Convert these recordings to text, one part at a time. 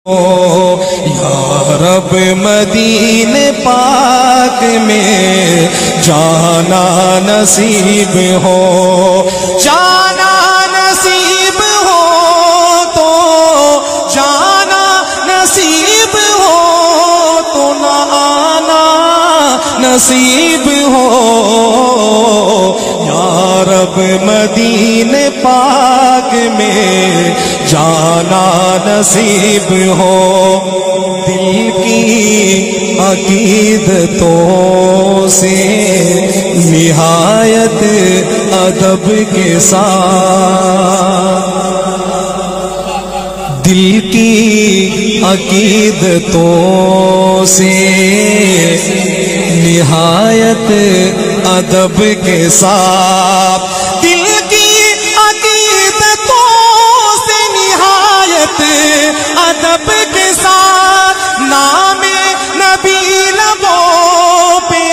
یا رب مدینے پاک میں جانا نصیب ہو، جانا نصیب ہو تو جانا نصیب ہو تو نہ آنا نصیب ہو۔ یا رب مدینے پاک میں جانا نصیب ہو۔ دل کی عقیدتوں سے نہایت ادب کے ساتھ، دل کی عقیدتوں سے نہایت ادب کے ساتھ، دل کی عقیدتوں سے نہایت ادب کے ساتھ، نام نبی لبوں پہ،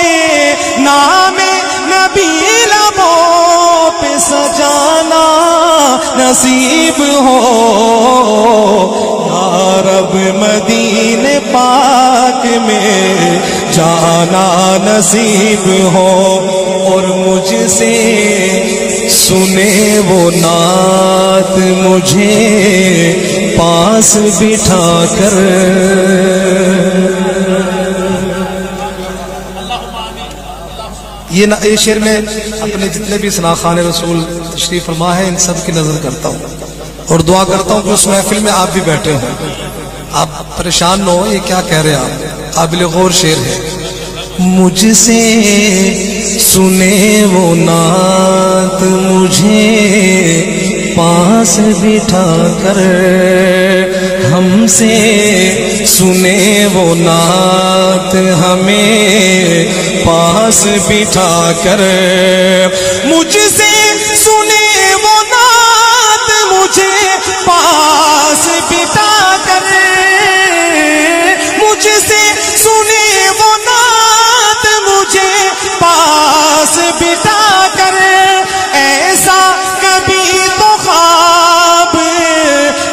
نام نبی لبوں پہ سجانا نصیب ہو۔ یا رب مدینے پاک میں جانا نصیب ہو، اور مجھ سے سنے وہ نعت مجھے پاس بٹھا کر، یہ شعر میں اپنے جتنے بھی ثناخوان رسول تشریف فرما ہے ان سب کی نظر کرتا ہوں اور دعا کرتا ہوں کہ اس محفل میں آپ بھی بیٹھے ہوں، آپ پریشان نہ ہو یہ کیا کہہ رہے ہیں آپ، قابل غور شعر ہے۔ مجھ سے سنے وہ نعت مجھے پاس بٹھا کر، ہم سے سنے وہ نعت ہمیں پاس بٹھا کر، مجھ سے سنے وہ نعت مجھے پاس بٹھا کر، مجھ سے سنے وہ نعت مجھے پاس بٹھا کر، ایسا کبھی تو خواب،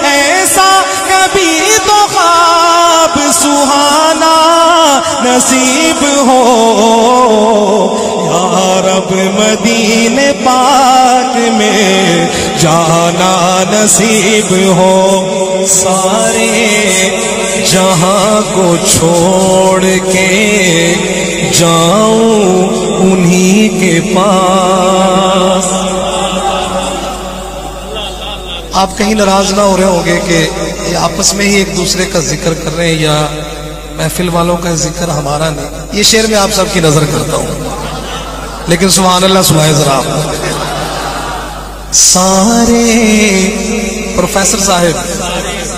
ایسا کبھی تو خواب سہانا نصیب ہو۔ یا رب مدینے پاک میں جانا نصیب ہو۔ سارے جہاں کو چھوڑ کے جاؤں انہی کے پاس۔ آپ کہیں ناراض نہ ہو رہے ہوں گے کہ یہ آپس میں ہی ایک دوسرے کا ذکر کر رہے ہیں یا محفل والوں کا ذکر ہمارا نہیں، یہ شعر میں آپ سب کی نظر کرتا ہوں، لیکن سبحان اللہ سنائے ذرا آپ۔ سارے پروفیسر صاحب،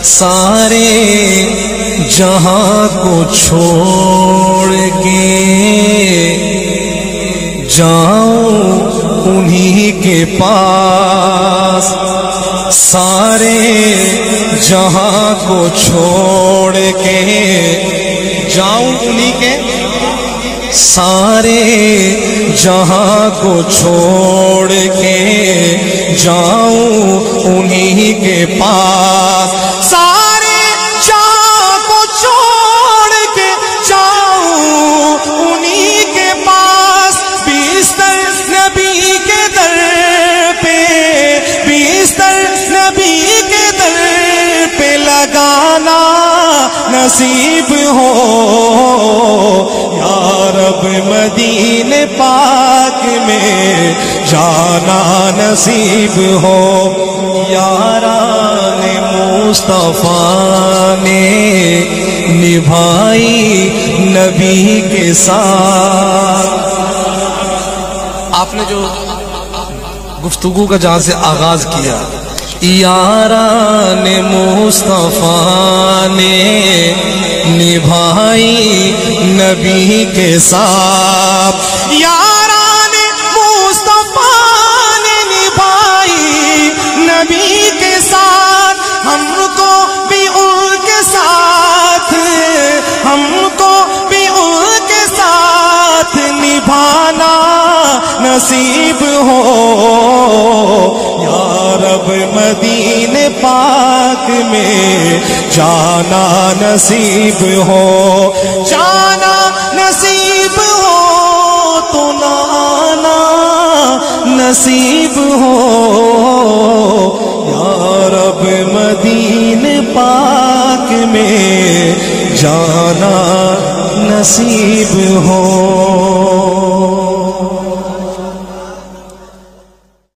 سارے جہاں کو چھوڑ کے جاؤں انہی کے پاس، سارے جہاں کو چھوڑ کے جاؤں انہی کے، سارے جہاں کو چھوڑ کے جاؤں انہی کے پاس، سارے جہاں کو چھوڑ کے جاؤں انہی کے پاس، بستر نبی کے در پہ، بستر نبی کے در پہ لگانا نصیب ہو۔ یا رب مدینے پاک میں جانا نصیب ہو۔ یاران مصطفیٰ نے نبھائی نبی کے ساتھ۔ آپ نے جو گفتگو کا جہاں سے آغاز کیا، یاران مصطفیٰ نے نبھائی نبی کے ساتھ، یاران مصطفیٰ نے نبھائی نبی کے ساتھ، ہم کو بھی ان کے ساتھ، ہم کو بھی ان کے ساتھ نبھانا نصیب ہو۔ یا رب مدینے پاک میں جانا نصیب ہو، جانا نصیب ہو تو لانا نصیب ہو، یا رب مدینے پاک میں جانا نصیب ہو۔